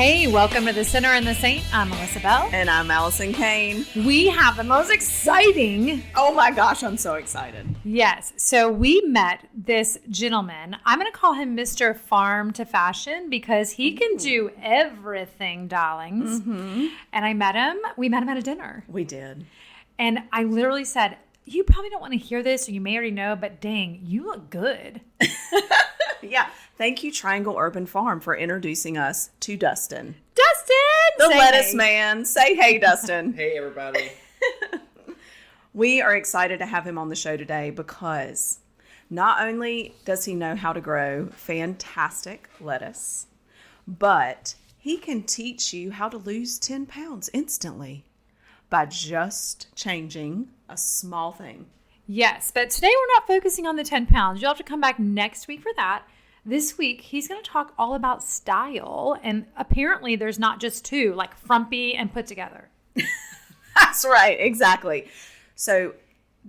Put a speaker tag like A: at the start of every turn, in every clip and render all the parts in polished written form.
A: Hey, welcome to The Sinner and the Saint. I'm Melissa Bell.
B: And I'm Allison Kane.
A: We have the most exciting...
B: Oh my gosh, I'm so excited.
A: Yes. So we met this gentleman. I'm going to call him Mr. Farm to Fashion because he can do everything, darlings. Mm-hmm. And I met him. We met him at a dinner.
B: We did.
A: And I literally said, you probably don't want to hear this, or you may already know, but dang, you look good.
B: Yeah. Thank you, Triangle Urban Farm, for introducing us to Dustin.
A: Dustin!
B: The lettuce man. Say hey, Dustin.
C: Hey, everybody.
B: We are excited to have him on the show today because not only does he know how to grow fantastic lettuce, but he can teach you how to lose 10 pounds instantly by just changing a small thing.
A: Yes, but today we're not focusing on the 10 pounds. You'll have to come back next week for that. This week, he's going to talk all about style. And apparently there's not just two, like frumpy and put together.
B: That's right. Exactly. So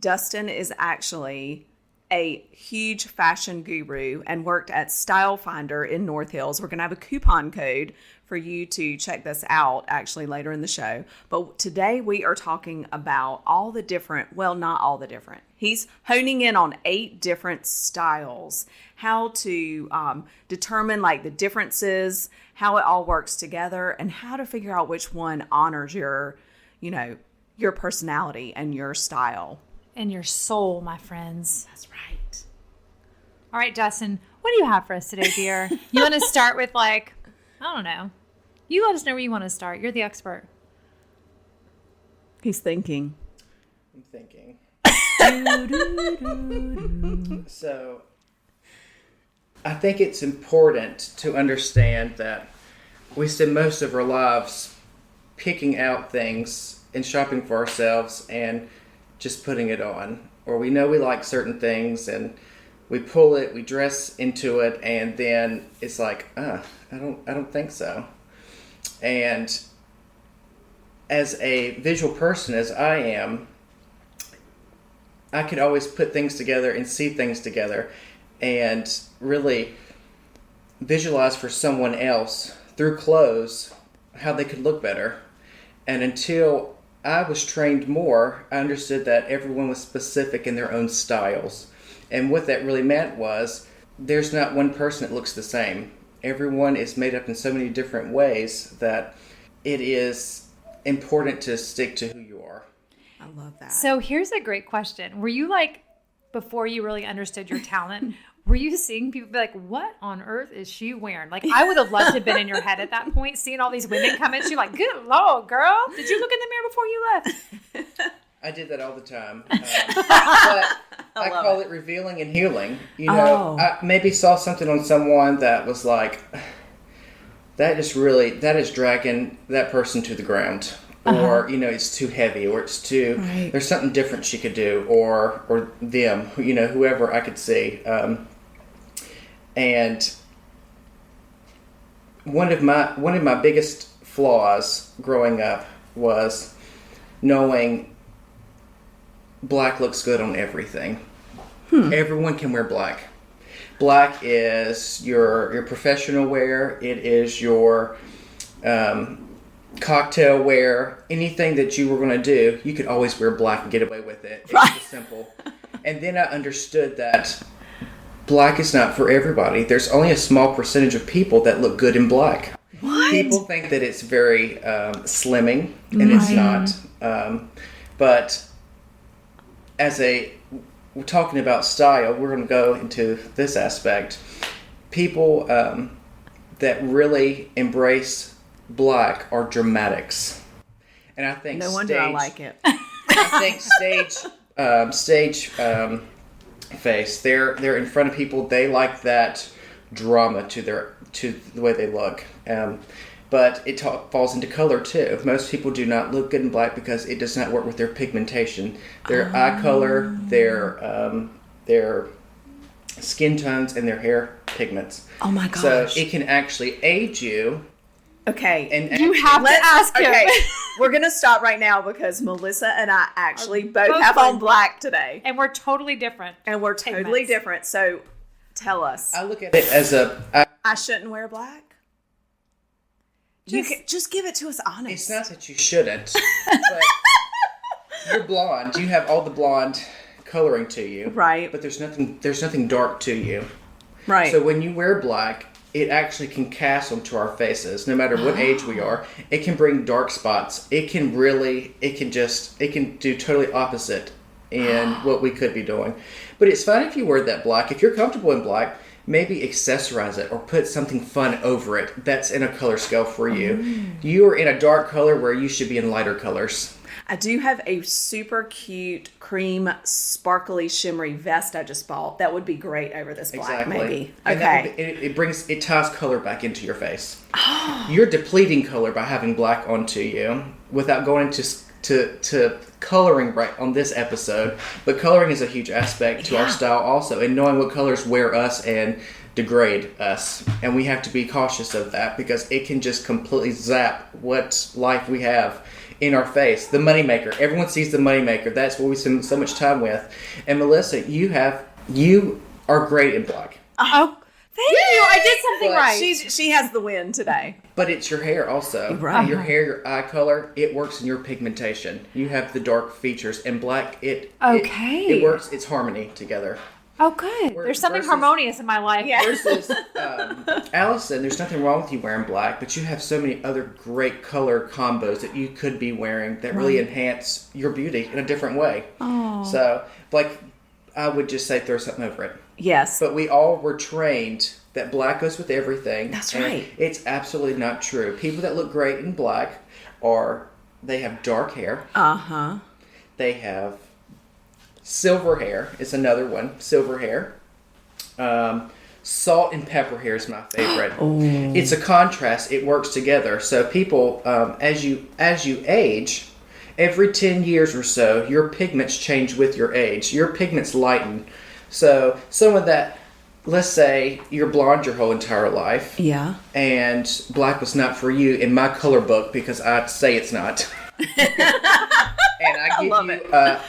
B: Dustin is actually a huge fashion guru and worked at Style Finder in North Hills. We're going to have a coupon code for you to check this out actually later in the show. But today we are talking about all the different, well, not all the different. He's honing in on 8 different styles, how to determine like the differences, how it all works together, and how to figure out which one honors your, your personality and your style.
A: And your soul, my friends.
B: That's right.
A: All right, Dustin, what do you have for us today, dear? You want to start with I don't know. You let us know where you want to start. You're the expert.
B: He's thinking.
C: I'm thinking. So, I think it's important to understand that we spend most of our lives picking out things and shopping for ourselves and just putting it on. Or we know we like certain things and we pull it, we dress into it, and then it's like, I don't think so. And as a visual person, as I am, I could always put things together and see things together and really visualize for someone else through clothes how they could look better. And until I was trained more, I understood that everyone was specific in their own styles. And what that really meant was there's not one person that looks the same. Everyone is made up in so many different ways that it is important to stick to who you are.
B: I love that.
A: So here's a great question. Were you before you really understood your talent, were you seeing people be like, what on earth is she wearing? Like, I would have loved to have been in your head at that point, seeing all these women come at you like, good Lord, girl, did you look in the mirror before you left?
C: I did that all the time. But I call it revealing and healing. I maybe saw something on someone that was like, that is dragging that person to the ground. Or, it's too heavy, or it's too, there's something different she could do, or them, whoever I could see. And one of my biggest flaws growing up was knowing black looks good on everything. Everyone can wear black. Black is your professional wear. It is your cocktail wear. Anything that you were going to do, you could always wear black and get away with it. It's just simple. And then I understood that black is not for everybody. There's only a small percentage of people that look good in black.
B: What?
C: People think that it's very slimming, and it's not. But we're talking about style, we're going to go into this aspect. People that really embrace black are dramatics. And I think
B: no wonder I like it.
C: I think stage face, they're in front of people, they like that drama to the way they look. But it falls into color too. Most people do not look good in black because it does not work with their pigmentation, their eye color, their skin tones, and their hair pigments.
B: Oh my gosh.
C: So it can actually aid you.
B: Okay.
C: And
A: you have to ask him.
B: Okay. We're going to stop right now because Melissa and I actually both have on black today.
A: And we're totally different.
B: So tell us.
C: I look at it as
B: I shouldn't wear black? Just give it to us honest.
C: It's not that you shouldn't, but you're blonde. You have all the blonde coloring to you,
B: right?
C: But there's nothing dark to you,
B: right?
C: So when you wear black, it actually can cast onto our faces, no matter what age we are. It can bring dark spots. It can do totally opposite in what we could be doing. But it's fine if you wear that black. If you're comfortable in black, maybe accessorize it or put something fun over it that's in a color scale for you. You are in a dark color where you should be in lighter colors.
B: I do have a super cute cream sparkly shimmery vest I just bought. That would be great over this black, maybe.
C: And
B: Okay.
C: it ties color back into your face. You're depleting color by having black onto you without going into to coloring right on this episode. But coloring is a huge aspect to our style also, and knowing what colors wear us and degrade us. And we have to be cautious of that because it can just completely zap what life we have in our face. The moneymaker. Everyone sees the moneymaker. That's what we spend so much time with. And Melissa, you are great in black.
B: Oh, thank you. I did something
C: But
B: right. She has the win today.
C: But it's your hair also.
B: Right.
C: Your hair, your eye color, it works in your pigmentation. You have the dark features. And black, it works. It's harmony together.
A: Oh, good. There's something harmonious in my life.
B: Yeah.
C: Versus Allison, there's nothing wrong with you wearing black, but you have so many other great color combos that you could be wearing that really enhance your beauty in a different way.
B: Oh.
C: So, like, I would just say throw something over it.
B: Yes.
C: But we all were trained that black goes with everything.
B: That's
C: and
B: right.
C: It's absolutely not true. People that look great in black they have dark hair.
B: Uh-huh.
C: They have silver hair is another one. Silver hair. Salt and pepper hair is my favorite. It's a contrast. It works together. So people, as you age, every 10 years or so, your pigments change with your age. Your pigments lighten. So some of that, let's say you're blonde your whole entire life.
B: Yeah.
C: And black was not for you in my color book because I'd say it's not. And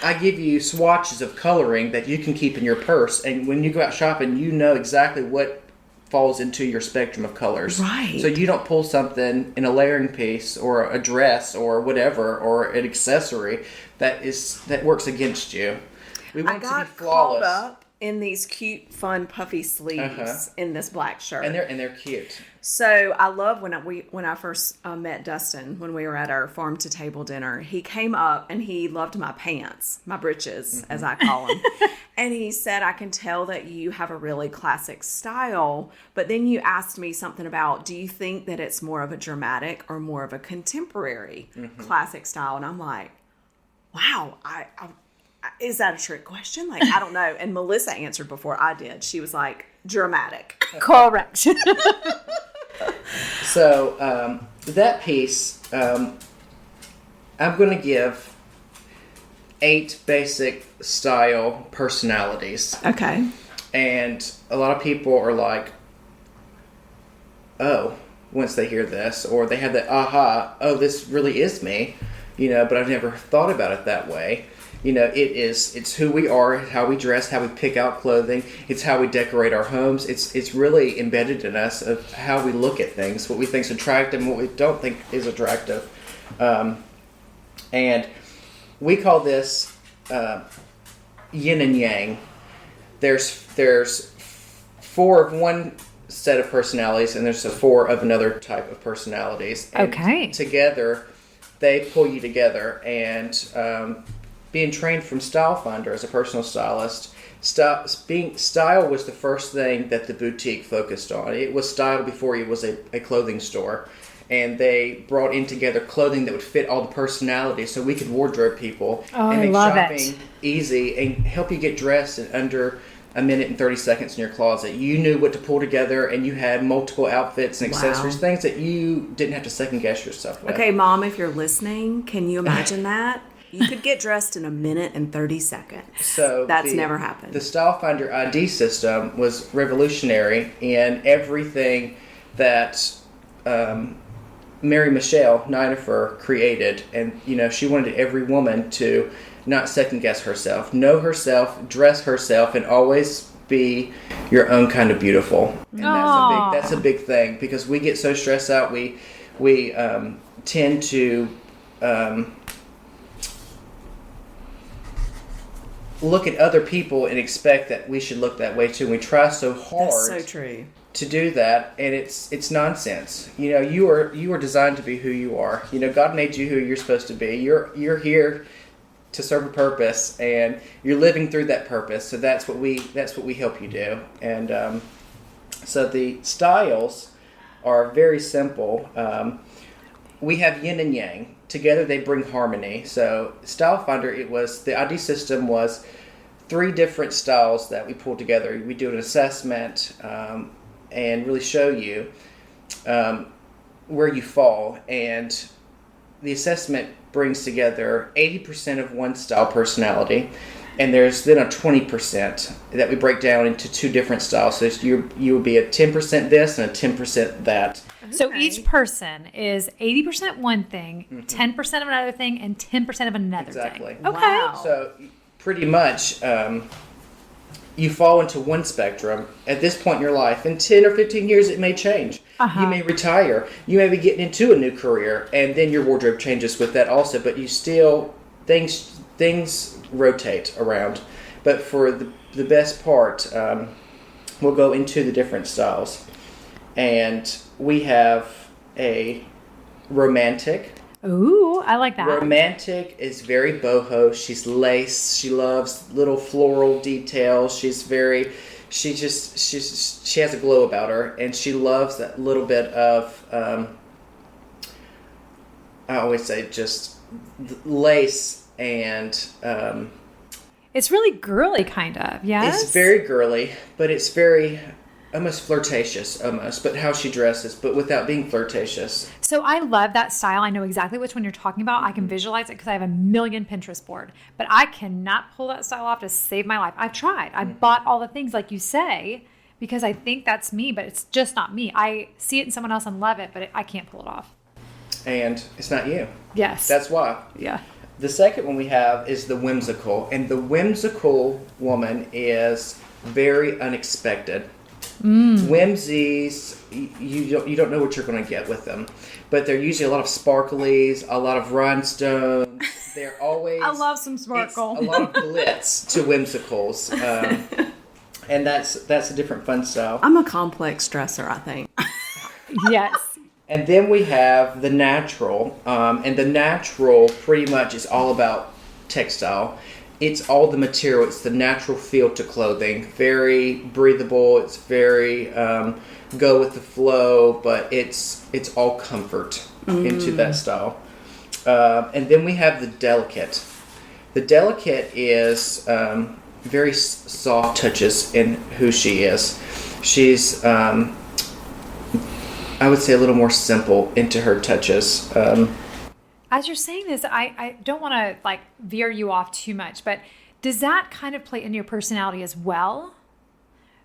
C: I give you swatches of coloring that you can keep in your purse, and when you go out shopping, you know exactly what falls into your spectrum of colors.
B: Right.
C: So you don't pull something in a layering piece or a dress or whatever or an accessory that works against you. We want it to be flawless.
B: Caught up in these cute, fun, puffy sleeves in this black shirt,
C: and they're cute.
B: So I love when I first met Dustin when we were at our farm to table dinner. He came up and he loved my pants, my britches, as I call them, and he said, "I can tell that you have a really classic style." But then you asked me something about, do you think that it's more of a dramatic or more of a contemporary classic style? And I'm like, wow, is that a trick question? Like, I don't know. And Melissa answered before I did. She was like, dramatic.
A: Correct.
C: So that piece, I'm going to give 8 basic style personalities.
B: Okay.
C: And a lot of people are like, oh, once they hear this, or they have that aha, oh, this really is me, but I've never thought about it that way. It's who we are, how we dress, how we pick out clothing. It's how we decorate our homes. It's really embedded in us of how we look at things, what we think is attractive and what we don't think is attractive. And we call this yin and yang. There's 4 of one set of personalities and there's 4 of another type of personalities. And together, they pull you together. And being trained from Style Finder as a personal stylist, style was the first thing that the boutique focused on. It was style before it was a clothing store. And they brought in together clothing that would fit all the personalities so we could wardrobe people and make shopping easy and help you get dressed in under a minute and 30 seconds in your closet. You knew what to pull together and you had multiple outfits and accessories, things that you didn't have to second guess yourself with.
B: Okay, Mom, if you're listening, can you imagine that? You could get dressed in a minute and 30 seconds. So that's never happened.
C: The Style Finder ID system was revolutionary in everything that Mary Michelle Ninefer created. And, she wanted every woman to not second guess herself, know herself, dress herself, and always be your own kind of beautiful. And that's a big thing because we get so stressed out. We tend to look at other people and expect that we should look that way too. And we try so hard.
B: That's so true.
C: To do that, and it's nonsense. You know, you are designed to be who you are. You know, God made you who you're supposed to be. You're here to serve a purpose, and you're living through that purpose. So that's what we help you do. And so the styles are very simple. We have yin and yang. Together they bring harmony. So Style Finder, the ID system was 3 different styles that we pulled together. We do an assessment and really show you where you fall. And the assessment brings together 80% of one style personality, and there's then a 20% that we break down into 2 different styles. So you would be a 10% this and a 10% that.
A: So each person is 80% one thing, 10% of another thing, and 10% of another
C: Exactly.
A: thing. Okay.
B: Wow.
C: So pretty much you fall into one spectrum at this point in your life. In 10 or 15 years, it may change. You may retire. You may be getting into a new career, and then your wardrobe changes with that also. But you still, things rotate around. But for the best part, we'll go into the different styles. And we have a romantic.
A: Ooh, I like that.
C: Romantic is very boho. She's lace. She loves little floral details. She has a glow about her, and she loves that little bit of I always say just lace, and
A: it's really girly, kind of. Yes.
C: it's very girly, but it's very almost flirtatious, but how she dresses, but without being flirtatious.
A: So I love that style. I know exactly which one you're talking about. I can visualize it because I have a million Pinterest board, but I cannot pull that style off to save my life. I've tried. I bought all the things like you say because I think that's me, but it's just not me. I see it in someone else and love it, but I can't pull it off.
C: And it's not you.
A: Yes.
C: That's why.
A: Yeah.
C: The second one we have is the whimsical, and the whimsical woman is very unexpected. Whimsies, you don't know what you're going to get with them, but they're usually a lot of sparklies, a lot of rhinestones. They're always
A: I love some sparkle.
C: a lot of glitz to whimsicals, and that's a different fun style.
B: I'm a complex dresser, I think.
A: Yes.
C: And then we have the natural, and the natural pretty much is all about textile. It's all the material. It's the natural feel to clothing. Very breathable. It's very go with the flow, but it's all comfort into that style. And then we have the delicate. The delicate is very soft touches in who she is. She's I would say a little more simple into her touches.
A: As you're saying this, I don't want to like veer you off too much, but does that kind of play into your personality as well?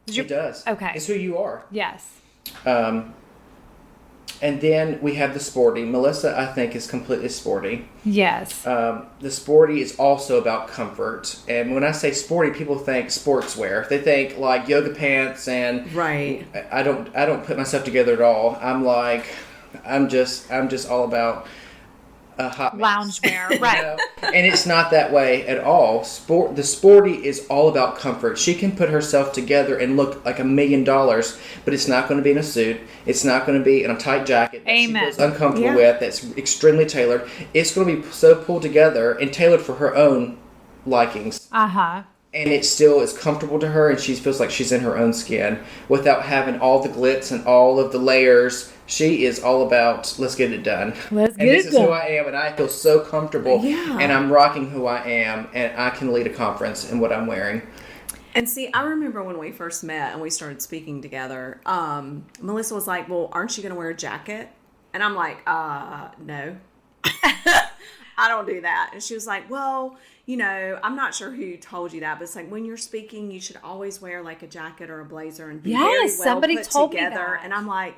C: It does.
A: Okay.
C: It's who you are.
A: Yes.
C: And then we have the sporty. Melissa, I think, is completely sporty.
A: Yes.
C: The sporty is also about comfort. And when I say sporty, people think sportswear. They think like yoga pants, and
B: Right.
C: I don't put myself together at all. I'm just all about hot mess.
A: Loungewear, right?
C: You know? And it's not that way at all. The sporty is all about comfort. She can put herself together and look like $1 million, but it's not going to be in a suit. It's not going to be in a tight jacket that
A: Amen.
C: she feels uncomfortable
B: Yeah.
C: with. That's extremely tailored. It's going to be so pulled together and tailored for her own likings.
A: Uh-huh.
C: And it still is comfortable to her, and she feels like she's in her own skin without having all the glitz and all of the layers. She is all about, let's get it done.
A: Let's
C: and
A: get
C: this
A: it
C: is
A: done.
C: who I am, and I feel so comfortable.
B: Yeah.
C: And I'm rocking who I am, and I can lead a conference in what I'm wearing.
B: And see, I remember when we first met and we started speaking together, Melissa was like, well, aren't you going to wear a jacket? And I'm like, no. I don't do that. And she was like, well, you know, I'm not sure who told you that, but it's like when you're speaking, you should always wear like a jacket or a blazer and be
A: Yes,
B: very well
A: somebody
B: put
A: told me
B: together.
A: that.
B: And I'm like,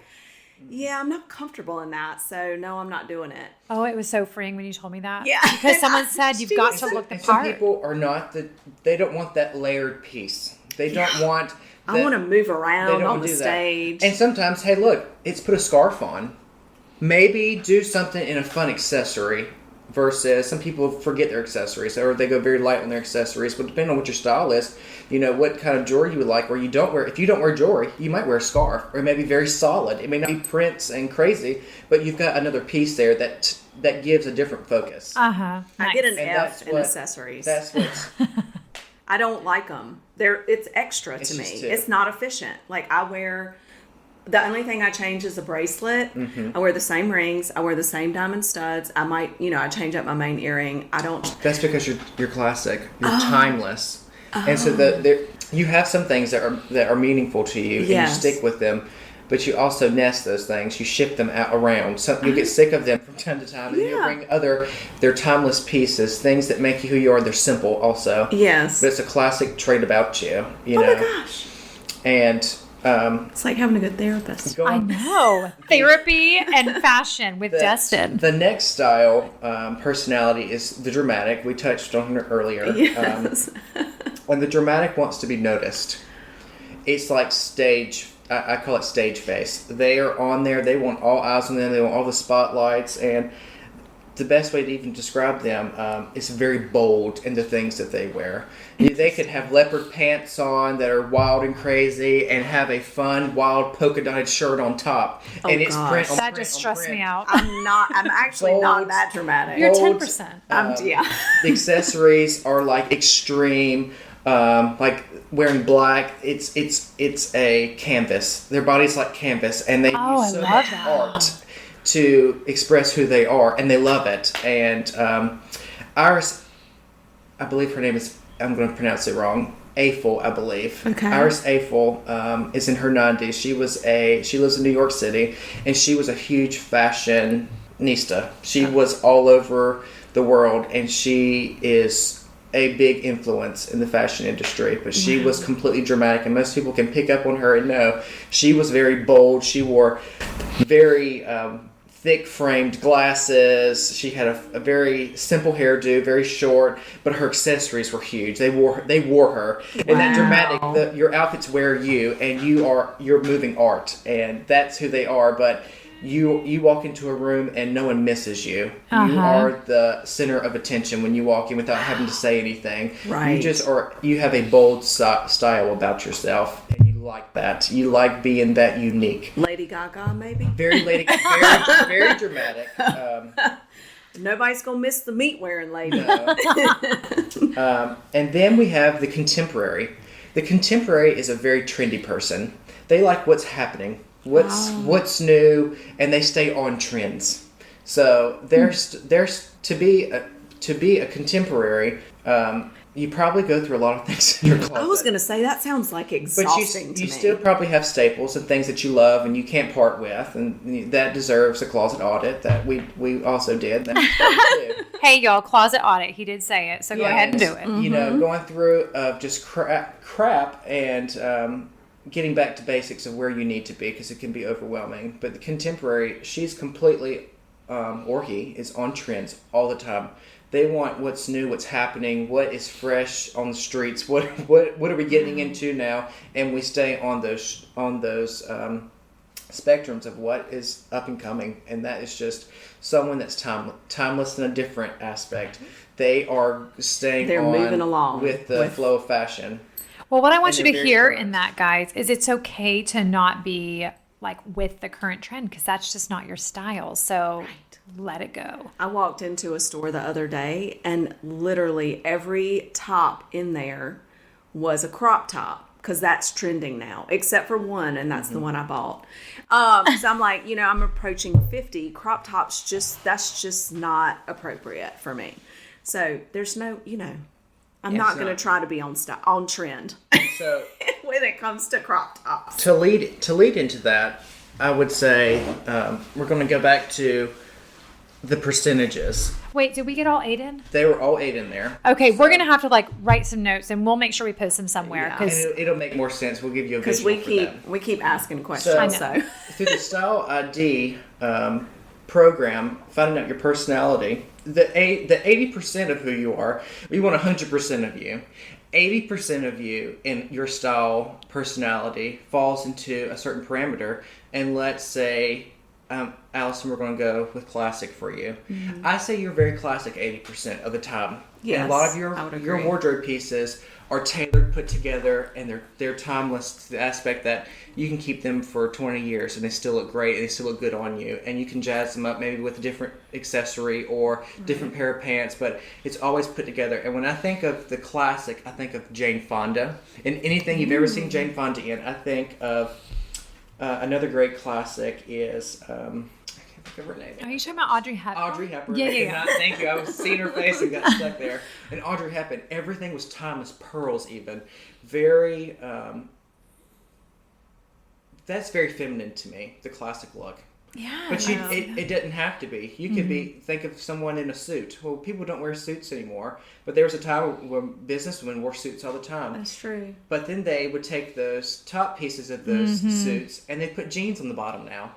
B: yeah, I'm not comfortable in that. So no, I'm not doing it.
A: Oh, it was so freeing when you told me that.
B: Yeah.
A: Because someone said you've got to look the
C: And some
A: part.
C: people are not they don't want that layered piece. They don't want.
B: I want to move
C: they
B: around
C: don't
B: on the
C: do that.
B: stage.
C: And sometimes, hey, look, it's put a scarf on. maybe do something in a fun accessory versus some people forget their accessories or they go very light on their accessories. But depending on what your style is, what kind of jewelry you would like, or you don't wear. If you don't wear jewelry, you might wear a scarf, or maybe very solid. It may not be prints and crazy, but you've got another piece there that gives a different focus.
A: Nice.
B: I get an
C: And
B: F in accessories.
C: That's what's
B: I don't like them. It's extra to me. It's not efficient. Like I wear. The only thing I change is a bracelet. I wear the same rings. I wear the same diamond studs. I might, I change up my main earring. I don't.
C: That's because you're classic. You're timeless, and so you have some things that are meaningful to you, and you stick with them. But you also nest those things. You ship them out around. So you get sick of them from time to time, and you bring they're timeless pieces, things that make you who you are. They're simple, also.
B: Yes.
C: But it's a classic trait about you.
B: Oh my gosh.
C: And.
B: It's like having a good therapist.
A: I know. Therapy and fashion with Dustin.
C: The next style, personality, is the dramatic. We touched on it earlier.
B: Yes.
C: And the dramatic wants to be noticed. It's like stage, I call it stage face. They are on there. They want all eyes on them. They want all the spotlights. And the best way to even describe them is very bold in the things that they wear. They could have leopard pants on that are wild and crazy and have a fun, wild polka dotted shirt on top. And it's print on
A: that
C: print
A: just
C: on
A: stressed
C: print.
A: me out.
B: I'm actually
C: Bold.
B: not that dramatic.
A: You're
C: Bold,
A: 10%.
B: Yeah.
C: The accessories are like extreme, like wearing black. It's a canvas. Their body's like canvas, and they use so much art to express who they are, and they love it. And Iris, I believe her name is, I'm going to pronounce it wrong, Eiffel, I believe.
B: Okay.
C: Iris Eiffel is in her 90s. She lives in New York City, and she was a huge fashionista. She was all over the world, and she is a big influence in the fashion industry. But she was completely dramatic, and most people can pick up on her and know she was very bold. She wore very thick framed glasses. She had a very simple hairdo, very short, but her accessories were huge. They wore her. And that dramatic, your outfits wear you, and you're moving art, and that's who they are. But you walk into a room and no one misses you. You are the center of attention when you walk in without having to say anything.
B: Right.
C: You have a bold style about yourself, and you like that. You like being that unique.
B: Lady Gaga, maybe?
C: Very very dramatic.
B: Nobody's going to miss the meat wearing lady.
C: And then we have the contemporary. The contemporary is a very trendy person. They like what's happening, what's new, and they stay on trends. So there's to be a contemporary. You probably go through a lot of things in your closet.
B: I was going to say, that sounds like exhausting
C: but
B: to
C: you
B: me.
C: still probably have staples and things that you love and you can't part with, and that deserves a closet audit that we also did. That's too.
A: Hey, y'all, closet audit. He did say it, so go ahead and do it.
C: Going through just crap and getting back to basics of where you need to be, because it can be overwhelming. But the contemporary, she's completely, or he is on trends all the time. They want what's new, what's happening, what is fresh on the streets, what are we getting into now, and we stay on those spectrums of what is up and coming, and that is just someone that's timeless in a different aspect. They are
B: moving along
C: with the flow of fashion.
A: Well, what I want you to hear
C: correct.
A: in that, guys, is it's okay to not be like with the current trend, because that's just not your style. So let it go.
B: I walked into a store the other day, and literally every top in there was a crop top, because that's trending now, except for one, and that's the one I bought. So I'm like, I'm approaching 50. Crop tops, that's just not appropriate for me. So there's no, I'm not going to try to be on trend
C: So
B: when it comes to crop tops.
C: to lead into that, I would say we're going to go back to the percentages.
A: Wait, did we get all 8 in?
C: They were all 8 in there.
A: Okay, we're going to have to write some notes, and we'll make sure we post them somewhere.
B: Yeah.
A: Because
C: It'll make more sense. We'll give you a
B: Because
C: visual
B: we keep asking questions. So
C: through the Style ID program, finding out your personality, the 80% of who you are, we want 100% of you. 80% of you in your style personality falls into a certain parameter, and let's say Allison, we're going to go with classic for you. I say you're very classic 80% of the time.
B: Yes,
C: And a lot of
B: I would
C: your
B: agree.
C: wardrobe pieces are tailored, put together, and they're timeless to the aspect that you can keep them for 20 years and they still look great and they still look good on you. And you can jazz them up maybe with a different accessory or different pair of pants, but it's always put together. And when I think of the classic, I think of Jane Fonda. And anything you've ever seen Jane Fonda in, I think of another great classic is... I can't think of her name.
A: Are you talking about Audrey Hepburn?
C: Audrey Hepburn.
A: Yeah.
C: Thank you. I was seeing her face and got stuck there. And Audrey Hepburn, everything was timeless, pearls even. Very, that's very feminine to me, the classic look.
A: Yeah.
C: But it didn't have to be. You could think of someone in a suit. Well, people don't wear suits anymore, but there was a time when businesswomen wore suits all the time.
B: That's true.
C: But then they would take those top pieces of those suits and they put jeans on the bottom now.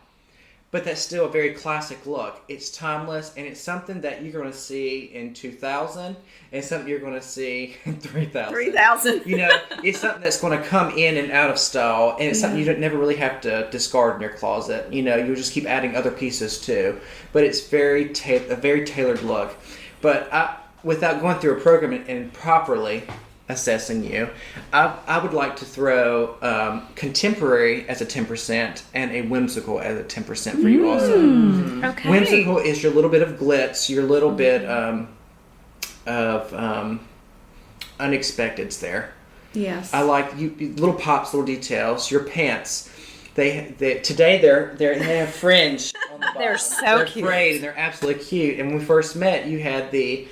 C: But that's still a very classic look. It's timeless, and it's something that you're going to see in 2000, and something you're going to see in 3000.
B: 3,000.
C: You know, it's something that's going to come in and out of style, and it's something you don't never really have to discard in your closet. You know, you'll just keep adding other pieces too. But it's a very tailored look. But without going through a program and properly assessing you, I would like to throw contemporary as a 10% and a whimsical as a 10% for you also.
A: Okay.
C: Whimsical is your little bit of glitz, your little bit of unexpecteds there.
B: Yes.
C: I like you little pops, little details. Your pants, today they have fringe on the bottom.
A: They're so cute.
C: They're frayed and they're absolutely cute. And when we first met, you had the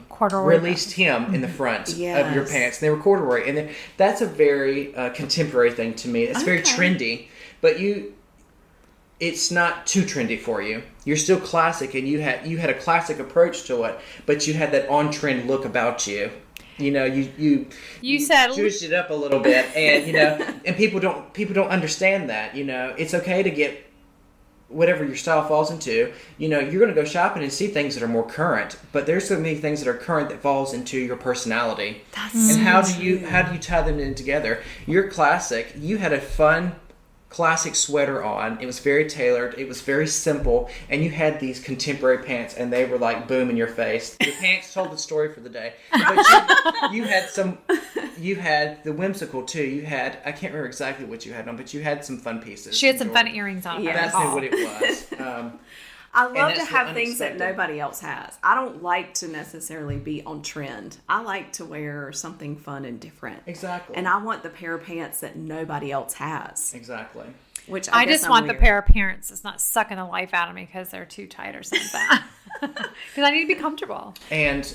A: Corduroy
C: released hem in the front of your
B: Yes.
C: pants. And they were corduroy, and that's a very contemporary thing to me. It's very trendy, but it's not too trendy for you. You're still classic, and you had a classic approach to it, but you had that on trend look about you. You know, you
A: said
C: juiced it up a little bit, and you know, and people don't understand that. You know, it's okay to get whatever your style falls into. You know, you're going to go shopping and see things that are more current, but there's so many things that are current that falls into your personality.
B: That's
C: And how do you tie them in together? You're classic. You had a fun classic sweater on. It was very tailored. It was very simple, and you had these contemporary pants, and they were like boom in your face. Your pants told the story for the day, but you had the whimsical too. You had, I can't remember exactly what you had on, but you had some fun pieces.
A: She had some fun earrings on.
B: Yeah.
C: That's what it was.
B: I love to
C: that's the
B: have things that
C: unexpected.
B: nobody else has. I don't like to necessarily be on trend. I like to wear something fun and different.
C: Exactly.
B: And I want the pair of pants that nobody else has.
C: Exactly.
B: Which
A: I
B: guess
A: just
B: I'm
A: want
B: weird.
A: the pair of pants that's not sucking the life out of me because they're too tight or something. Because I need to be comfortable.
C: And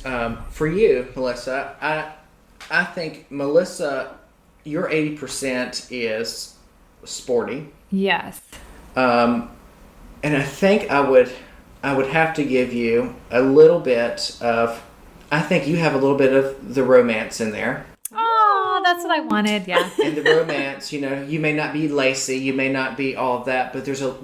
C: for you, Melissa, I think, Melissa, your 80% is sporty.
A: Yes.
C: And I think I would have to give you a little bit of, I think you have a little bit of the romance in there.
A: Oh, that's what I wanted. Yeah.
C: And the romance, you know, you may not be lacy, you may not be all of that, but there's a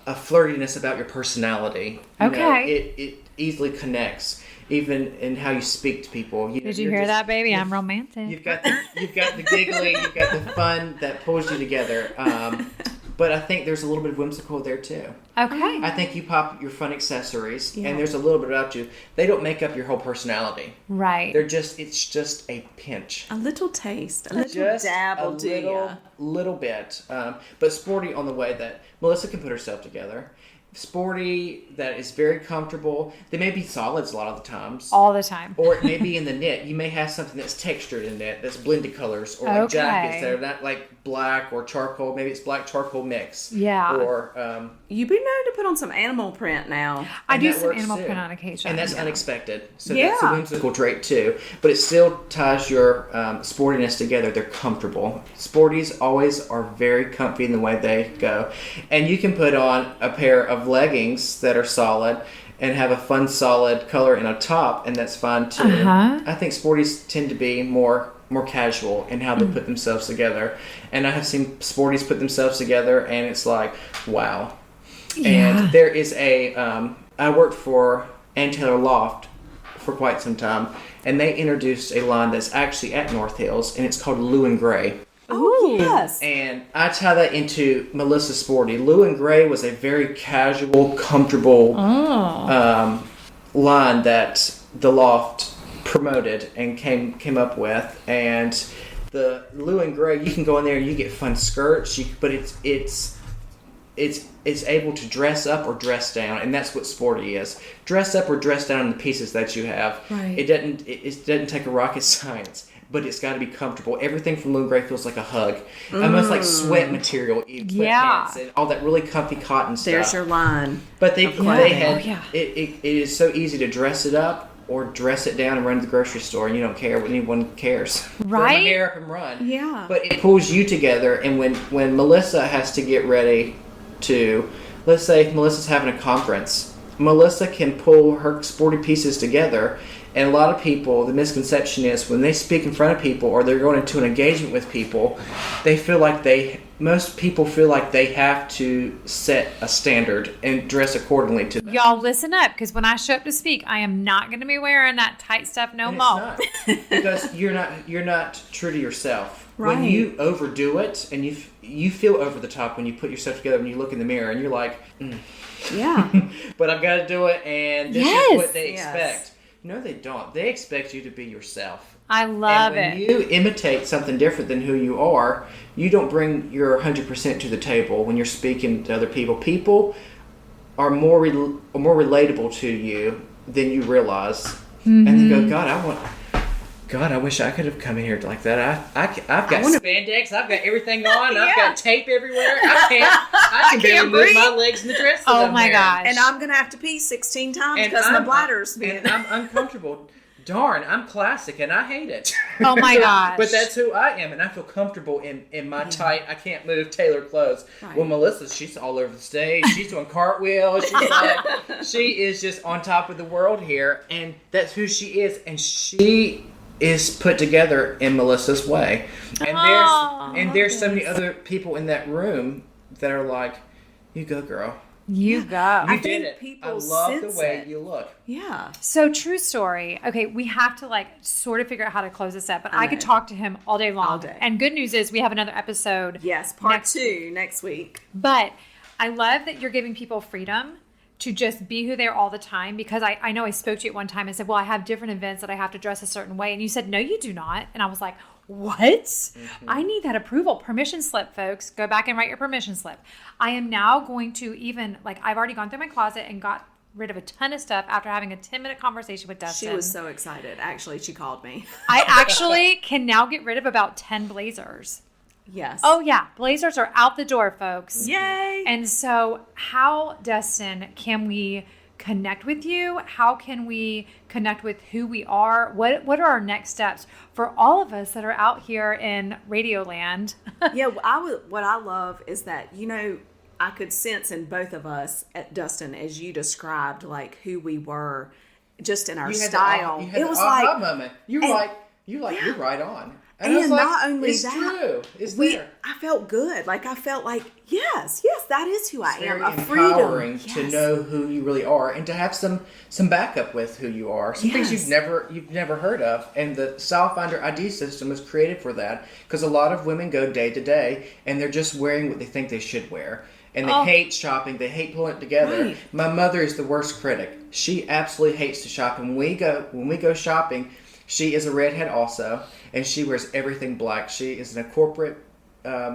C: flirtiness about your personality. You know,
A: Okay.
C: it easily connects, even in how you speak to people. You know,
A: Did you
C: you're
A: hear
C: just-
A: that, baby? I'm romantic.
C: You've got the giggly, you've got the fun that pulls you together. But I think there's a little bit of whimsical there too.
A: Okay.
C: I think you pop your fun accessories,
B: Yeah.
C: and there's a little bit about you. They don't make up your whole personality.
A: Right.
C: It's just a pinch.
B: A little taste, a little
C: Just
B: dab
C: a
B: will do ya.
C: little bit. But sporty on the way that Melissa can put herself together. Sporty, that is very comfortable. They may be solids a lot of the times.
A: All the time.
C: Or it may be in the knit. You may have something that's textured in knit, that's blended colors, or like
A: Okay.
C: jackets that are not like black or charcoal. Maybe it's black charcoal mix.
A: Yeah.
C: Or
B: You be known to put on some animal print now.
A: I
C: and
A: do
C: that
A: some
C: works
A: animal
C: too.
A: print on occasion.
C: And that's
A: Yeah.
C: unexpected. So that's a
B: Yeah.
C: whimsical trait too. But it still ties your sportiness together. They're comfortable. Sporties always are very comfy in the way they go. And you can put on a pair of leggings that are solid and have a fun solid color in a top, and that's fine too.
A: Uh-huh.
C: I think sporties tend to be more casual in how they put themselves together. And I have seen sporties put themselves together, and it's like, wow.
A: Yeah.
C: And there is I worked for Ann Taylor Loft for quite some time, and they introduced a line that's actually at North Hills, and it's called Blue and Gray.
B: Oh, yes.
C: And I tie that into Melissa Sporty. Lou and Gray was a very casual, comfortable line that the Loft promoted and came up with. And the Lou and Gray, you can go in there and you get fun skirts, but it's able to dress up or dress down, and that's what Sporty is. Dress up or dress down in the pieces that you have.
B: Right.
C: It doesn't take a rocket science, but it's got to be comfortable. Everything from Lou and Gray feels like a hug, almost like sweat material. Sweatpants and all that really comfy cotton stuff.
B: There's your line.
C: But they had
A: it
C: is so easy to dress it up or dress it down and run to the grocery store, and you don't care what anyone cares.
A: Right?
C: Throw my hair up and run.
B: Yeah.
C: But it pulls you together, and when Melissa has to get ready to, let's say if Melissa's having a conference, Melissa can pull her sporty pieces together. And a lot of people, the misconception is when they speak in front of people or they're going into an engagement with people, most people feel like they have to set a standard and dress accordingly to them.
A: Y'all listen up, because when I show up to speak, I am not going to be wearing that tight stuff no more.
C: Because you're not true to yourself.
B: Right.
C: When you overdo it and you feel over the top when you put yourself together, when you look in the mirror and you're like,
B: Yeah.
C: but I've got to do it, and this is what they expect. No, they don't. They expect you to be yourself.
A: I love
C: and when
A: it.
C: you imitate something different than who you are, you don't bring your 100% to the table when you're speaking to other people. People are more relatable to you than you realize. Mm-hmm. And they go, God, I wish I could have come in here like that. I've got spandex. I've got everything on. I've got tape everywhere. I can barely move my legs in the dress.
A: Oh my gosh!
B: And I'm gonna have to pee 16 times because my bladder's being.
C: And I'm uncomfortable. Darn, I'm classic and I hate it.
A: Oh my gosh!
C: But that's who I am, and I feel comfortable in my tight, I can't move tailored clothes. Right. Well, Melissa, she's all over the stage. She's doing cartwheels. She is just on top of the world here, and that's who she is, and she is put together in Melissa's way. And there's so many other people in that room that are like, you go, girl.
A: You go.
C: I did it. I love the way you look.
B: Yeah.
A: So true story. Okay, we have to sort of figure out how to close this up, but I could talk to him all day long.
B: All day.
A: And good news is we have another episode.
B: Yes, part 2 next week.
A: But I love that you're giving people freedom to just be who they are all the time, because I know I spoke to you at one time and said, well, I have different events that I have to dress a certain way. And you said, no, you do not. And I was like, what? Mm-hmm. I need that approval. Permission slip, folks. Go back and write your permission slip. I am now going to I've already gone through my closet and got rid of a ton of stuff after having a 10-minute conversation with Dustin.
B: She was so excited. Actually, she called me.
A: I actually can now get rid of about 10 blazers.
B: Yes.
A: Oh, yeah. Blazers are out the door, folks.
B: Yay.
A: And so how, Dustin, can we connect with you? How can we connect with who we are? What are our next steps for all of us that are out here in Radio Land?
B: Yeah, what I love is that, I could sense in both of us, Dustin, as you described, who we were just in our style.
C: It was like moment. You're right on.
B: And not only
C: it's
B: that,
C: true. It's there.
B: I felt good. I felt like, yes, that is who I am.
C: It's very empowering to know who you really are, and to have some backup with who you are. Some things you've never heard of, and the Style Finder ID system was created for that, because a lot of women go day to day, and they're just wearing what they think they should wear. And they hate shopping. They hate pulling it together.
B: Right.
C: My mother is the worst critic. She absolutely hates to shop. And when we go shopping, she is a redhead also, and she wears everything black. She is in a corporate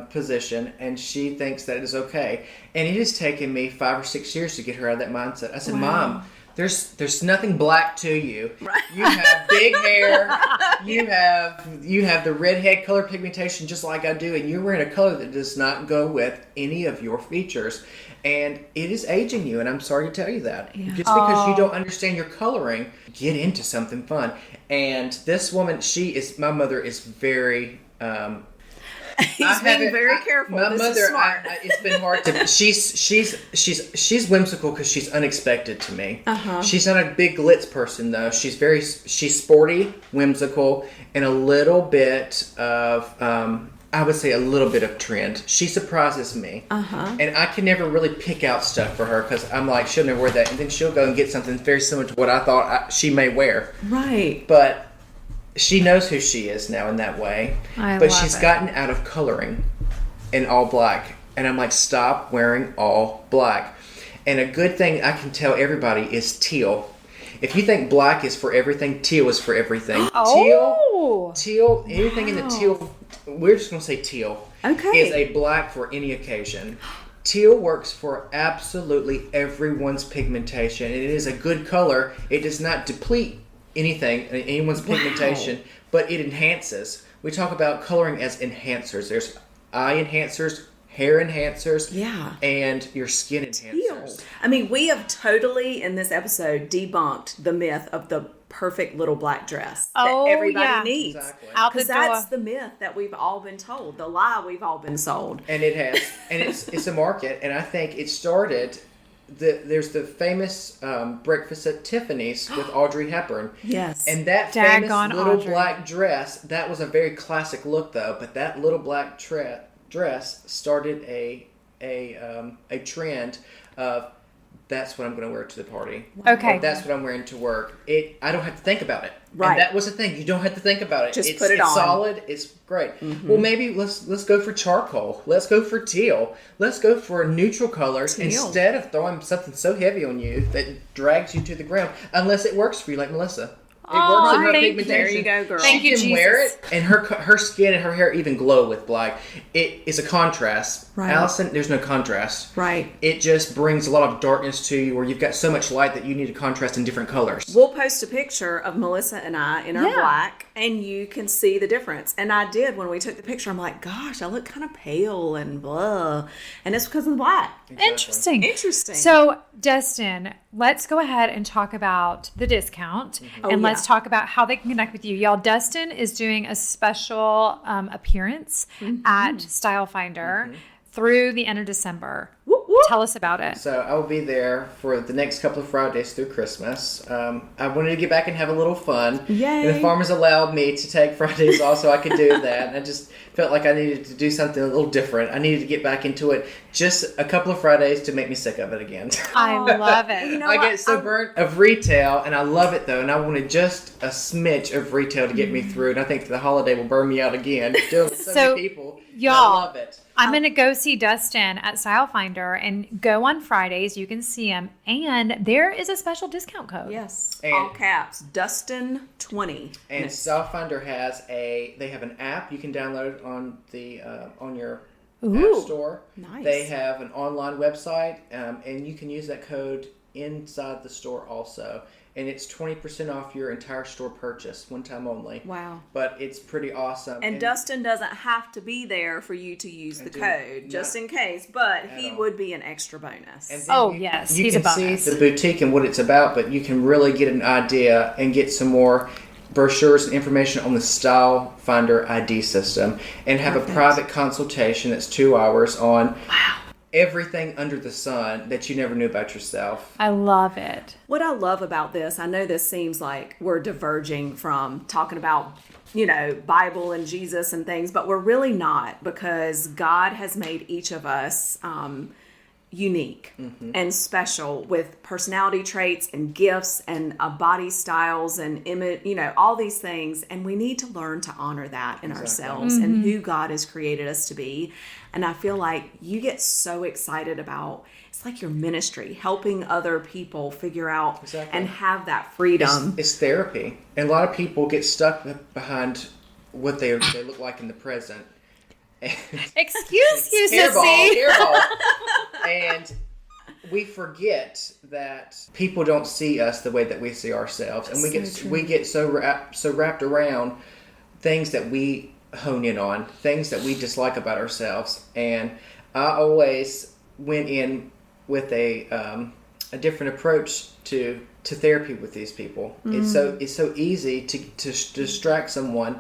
C: position, and she thinks that it is okay. And it has taken me 5 or 6 years to get her out of that mindset. I said, Mom, there's nothing black to you. Right. You have big hair. You have the redhead color pigmentation just like I do, and you're wearing a color that does not go with any of your features. And it is aging you, and I'm sorry to tell you that. Yeah. Just because you don't understand your coloring, get into something fun. And this woman, my mother is very...
B: He's being very careful.
C: My mother, it's been hard to... She's whimsical because she's unexpected to me. Uh-huh. She's not a big glitz person, though. She's sporty, whimsical, and a little bit of... I would say a little bit of trend. She surprises me. Uh-huh. And I can never really pick out stuff for her because I'm like, she'll never wear that. And then she'll go and get something very similar to what I thought she may wear.
B: Right.
C: But she knows who she is now in that way.
A: I
C: but
A: love
C: she's
A: it.
C: gotten out of coloring in all black. And I'm like, stop wearing all black. And a good thing I can tell everybody is teal. If you think black is for everything, teal is for everything.
A: Oh.
C: Teal, anything in the teal, we're just going to say teal,
B: Okay.
C: is a black for any occasion. Teal works for absolutely everyone's pigmentation. It is a good color. It does not deplete anyone's pigmentation, but it enhances. We talk about coloring as enhancers. There's eye enhancers, hair enhancers, and your skin enhancers.
B: I mean, we have totally, in this episode, debunked the myth of the perfect little black dress that everybody needs.
C: Exactly.
B: Because that's the myth that we've all been told, the lie we've all been sold.
C: And it has. And it's a market. And I think it started... There's the famous Breakfast at Tiffany's with Audrey Hepburn.
B: Yes.
C: And that famous little
A: Audrey.
C: black dress, that was a very classic look though, but that little black dress started a trend of that's what I'm going to wear to the party.
A: Okay.
C: Or that's what I'm wearing to work. I don't have to think about it.
B: Right.
C: And that was the thing. You don't have to think about it.
B: Just put it on.
C: It's solid. It's great. Mm-hmm. Well, maybe let's go for charcoal. Let's go for teal. Let's go for neutral colors instead of throwing something so heavy on you that drags you to the ground. Unless it works for you, like Melissa. It works in her pigmentation.
B: There you go, girl.
A: Thank you,
C: She can wear
A: Jesus.
C: it, and her skin and her hair even glow with black. It is a contrast.
B: Right.
C: Allison, there's no contrast.
B: Right.
C: It just brings a lot of darkness to you, where you've got so much light that you need a contrast in different colors.
B: We'll post a picture of Melissa and I in our
A: Yeah.
B: black, and you can see the difference. And I did when we took the picture. I'm like, gosh, I look kind of pale and blah. And it's because of the black.
A: Interesting.
B: Interesting.
A: So, Dustin, let's go ahead and talk about the discount, and let's talk about how they can connect with you. Y'all, Dustin is doing a special appearance at Style Finder through the end of December.
B: Whoop, whoop.
A: Tell us about it.
C: So I will be there for the next couple of Fridays through Christmas. I wanted to get back and have a little fun.
B: Yay.
C: And the farmers allowed me to take Fridays off so I could do that. And I just felt like I needed to do something a little different. I needed to get back into it just a couple of Fridays to make me sick of it again.
A: I love it.
B: You know
C: I
B: what?
C: get so burnt of retail, and I love it though, and I wanted just a smidge of retail to get me through, and I think the holiday will burn me out again. Dealing with so
A: So,
C: many people.
A: y'all,
C: I love it.
A: I'm going to go see Dustin at Style Finder and go on Fridays. You can see him. And there is a special discount code.
B: Yes.
C: And-
B: all caps. Dustin20.
C: And Stylfinder has they have an app you can download on the on your app store.
B: Nice.
C: They have an online website, and you can use that code inside the store also. And it's 20% off your entire store purchase, one time only.
B: Wow.
C: But it's pretty awesome.
B: And Dustin doesn't have to be there for you to use the
C: do
B: code,
C: not
B: just in case, but he
C: all.
B: would be an extra bonus.
C: And then
A: Oh, yes,
C: you
A: he's a
C: can
A: bonus.
C: see the boutique and what it's about, but you can really get an idea and get some more brochures and information on the Style Finder ID system, and have a private consultation that's 2 hours on everything under the sun that you never knew about yourself.
A: I love it.
B: What I love about this, I know this seems like we're diverging from talking about, Bible and Jesus and things, but we're really not, because God has made each of us unique and special with personality traits and gifts and body styles and image, all these things. And we need to learn to honor that in ourselves and who God has created us to be. And I feel like you get so excited about, it's like your ministry, helping other people figure out and have that freedom.
C: It's therapy. And a lot of people get stuck behind what they look like in the present.
A: Excuse you,
C: Hairball,
A: Sissy.
C: hairball. And we forget that people don't see us the way that we see ourselves, and we get so wrapped around things that we hone in on, things that we dislike about ourselves. And I always went in with a different approach to therapy with these people. It's so easy to distract someone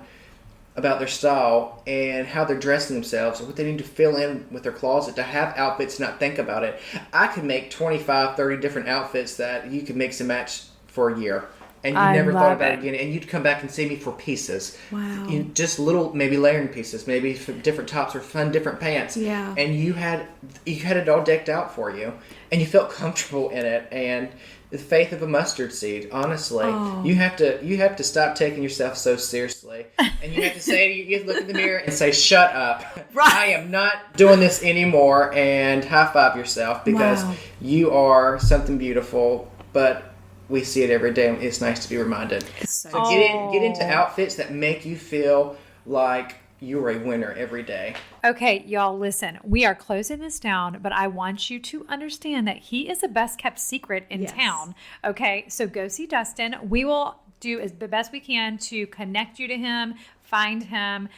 C: about their style and how they're dressing themselves, or what they need to fill in with their closet to have outfits and not think about it. I could make 25, 30 different outfits that you could mix and match for a year. and you
A: I
C: never thought
A: love
C: about
A: it.
C: it again, and you'd come back and see me for pieces.
B: Wow.
C: Just little, maybe layering pieces, maybe different tops or fun different pants.
B: Yeah.
C: And you had it all decked out for you, and you felt comfortable in it, and the faith of a mustard seed. Honestly, you have to stop taking yourself so seriously, and you have to say, you have to look in the mirror and say, "Shut up!
B: Right.
C: I am not doing this anymore," and high five yourself because
B: Wow.
C: you are something beautiful. But we see it every day, and it's nice to be reminded.
B: So
C: So get into outfits that make you feel like you're a winner every day.
A: Okay, y'all, listen. We are closing this down, but I want you to understand that he is the best kept secret in
B: Yes.
A: town. Okay, so go see Dustin. We will do the best we can to connect you to him, find him.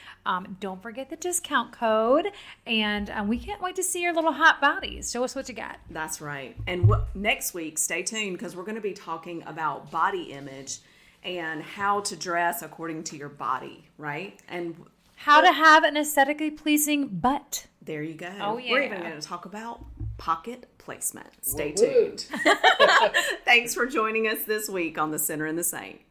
A: Don't forget the discount code, and we can't wait to see your little hot bodies. Show us what you got.
B: That's right. And next week, stay tuned because we're going to be talking about body image and how to dress according to your body, right? And
A: How to have an aesthetically pleasing butt.
B: there you go.
A: Oh,
B: We're even
A: yeah.
B: going to talk about pocket placement. Stay
C: Woo-woo.
B: tuned. Thanks for joining us this week on The Sinner and the Saint.